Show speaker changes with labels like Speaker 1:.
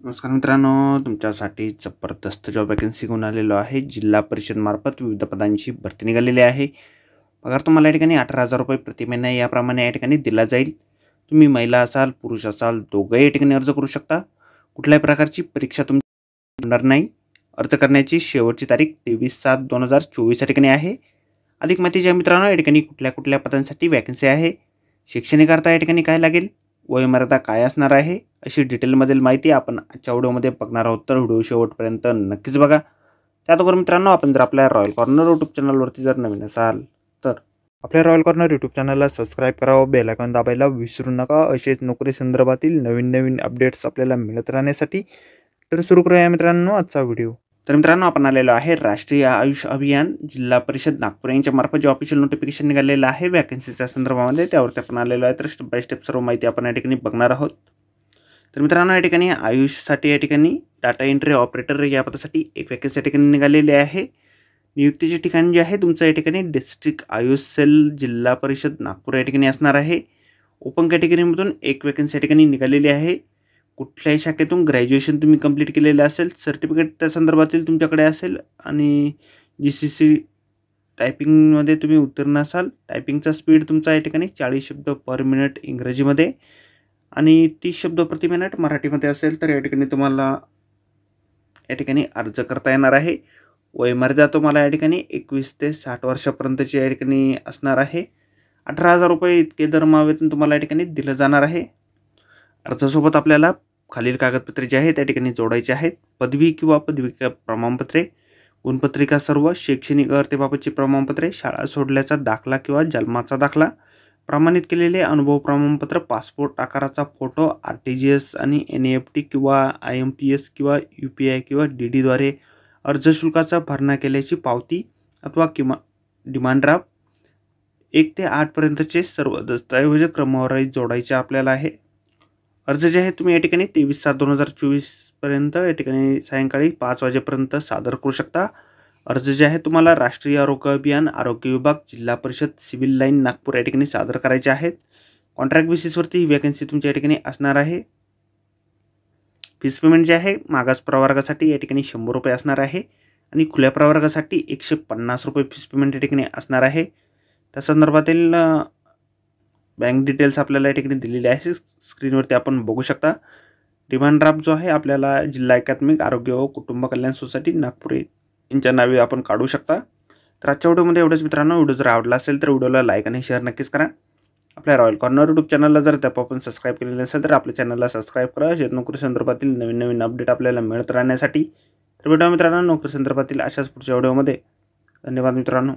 Speaker 1: नमस्कार मित्रांनो, तुमच्यासाठी जबरदस्त जॉब वॅकन्सी घेऊन आलेलो आहे। जिल्हा परिषद मार्फत विविध पदांची भरती निघालेली आहे। पगार तुम्हाला या ठिकाणी 18,000 रुपये प्रति महिना याप्रमाणे या ठिकाणी दिला जाईल। तुम्ही महिला असाल पुरुष असाल दोघंही या ठिकाणी अर्ज करू शकता। कुठल्याही प्रकारची परीक्षा तुमची होणार नाही। अर्ज करण्याची शेवटची तारीख 23/7/2024 या ठिकाणी आहे। अधिक माहिती ज्या मित्रांनो या ठिकाणी कुठल्या पदांसाठी वॅकन्सी आहे, शैक्षणिक अर्थ या ठिकाणी काय लागेल, वयोमर्यादा काय असणार आहे, अशी डिटेलमधील माहिती आपण आजच्या व्हिडिओमध्ये बघणार आहोत। तर व्हिडिओ शेवटपर्यंत नक्कीच बघा। त्याचबरोबर मित्रांनो, आपण जर आपल्या रॉयल कॉर्नर यूट्यूब चॅनलवरती जर नवीन असाल तर आपल्या रॉयल कॉर्नर यूट्यूब चॅनलला सबस्क्राईब करावं, बेल आयकॉन दाबायला विसरू नका। असेच नोकरी संदर्भातील नवीन अपडेट्स आपल्याला मिळत राहण्यासाठी। तर सुरू करूया मित्रांनो आजचा व्हिडिओ। तर मित्रांनो, आपण आलेलो आहे राष्ट्रीय आयुष अभियान जिल्हा परिषद नागपूर यांच्या मार्फत जे ऑफिशियल नोटिफिकेशन निघालेलं आहे वॅकन्सीच्या संदर्भामध्ये, त्यावरती आपण आलेलो आहे। तर स्टेप बाय स्टेप सर्व माहिती आपण या ठिकाणी बघणार आहोत। तर मित्रांनो, या ठिकाणी आयुषसाठी या ठिकाणी डाटा एंट्री ऑपरेटर या पदासाठी एक वॅकन्सी या ठिकाणी निघालेली आहे। नियुक्तीचे ठिकाण जे आहे तुमचं या ठिकाणी डिस्ट्रिक्ट आयुष सेल जिल्हा परिषद नागपूर या ठिकाणी असणार आहे। ओपन कॅटेगरीमधून एक वॅकन्सी या ठिकाणी निघालेली आहे। कुठल्याही शाखेतून ग्रॅज्युएशन तुम्ही कंप्लीट केलेलं असेल, सर्टिफिकेट त्या संदर्भातील तुमच्याकडे असेल आणि GCC टायपिंगमध्ये तुम्ही उत्तीर्ण असाल, टायपिंगचा स्पीड तुमचा या ठिकाणी 40 शब्द पर मिनिट इंग्रजीमध्ये आणि 30 शब्द प्रति मिनिट मराठीमध्ये असेल, तर या ठिकाणी तुम्हाला या ठिकाणी अर्ज करता येणार आहे। वयोमर्यादा तुम्हाला या ठिकाणी 21 ते 60 वर्षापर्यंतची या ठिकाणी असणार आहे। 18,000 रुपये इतके दरमहा तुम्हाला या ठिकाणी दिलं जाणार आहे। अर्जासोबत आपल्याला खालील कागदपत्रे जे आहेत त्या ठिकाणी जोडायचे आहेत। पदवी किंवा पदविका प्रमाणपत्रे, गुणपत्रिका, सर्व शैक्षणिक अर्हतेबाबतची प्रमाणपत्रे, शाळा सोडल्याचा दाखला किंवा जन्माचा दाखला, प्रमाणित केलेले अनुभव प्रमाणपत्र, पासपोर्ट आकाराचा फोटो, RTGS आणि NEFT किंवा IMPS किंवा UPI किंवा DD द्वारे अर्ज शुल्काचा भरणा केल्याची पावती अथवा डिमांड ड्राफ्ट 1 ते 8 पर्यंतचे सर्व दस्तऐवज क्रमवारीत जोडायचे आपल्याला आहे। अर्ज जे आहे तुम्ही या ठिकाणी 23/7/2024 पर्यंत या ठिकाणी सायंकाळी 5 वाजेपर्यंत सादर करू शकता। अर्ज जे आहे तुम्हाला राष्ट्रीय आरोग्य अभियान आरोग्य विभाग जिल्हा परिषद सिव्हिल लाईन नागपूर या ठिकाणी सादर करायचे आहेत। कॉन्ट्रॅक्ट बेसिसवरती ही वॅकन्सी तुमच्या या ठिकाणी असणार आहे। फीस पेमेंट जे आहे मागास प्रवर्गासाठी या ठिकाणी 100 रुपये असणार आहे आणि खुल्या प्रवर्गासाठी 150 रुपये फीस पेमेंट या ठिकाणी असणार आहे। त्या संदर्भातील बँक डिटेल्स आपल्याला या ठिकाणी दिलेले आहे, स्क्रीनवरती आपण बघू शकता। डिमांड ड्राफ्ट जो आहे आपल्याला जिल्हा एकात्मिक आरोग्य व कुटुंब कल्याण सोसायटी नागपूर यांच्या नावे आपण काढू शकता। तर आजच्या व्हिडिओमध्ये एवढंच मित्रांनो। व्हिडिओ जर आवडला असेल तर व्हिडिओला लाईक आणि शेअर नक्कीच करा। आपल्या रॉयल कॉर्नर यूट्यूब चॅनलला जर आपण सबस्क्राईब केलेलं असेल तर आपल्या चॅनलला सबस्क्राईब करा। नोकरी संदर्भातील नवीन अपडेट आपल्याला मिळत राहण्यासाठी। तर भेटूया मित्रांनो नोकरी संदर्भातील अशाच पुढच्या व्हिडिओमध्ये। धन्यवाद मित्रांनो।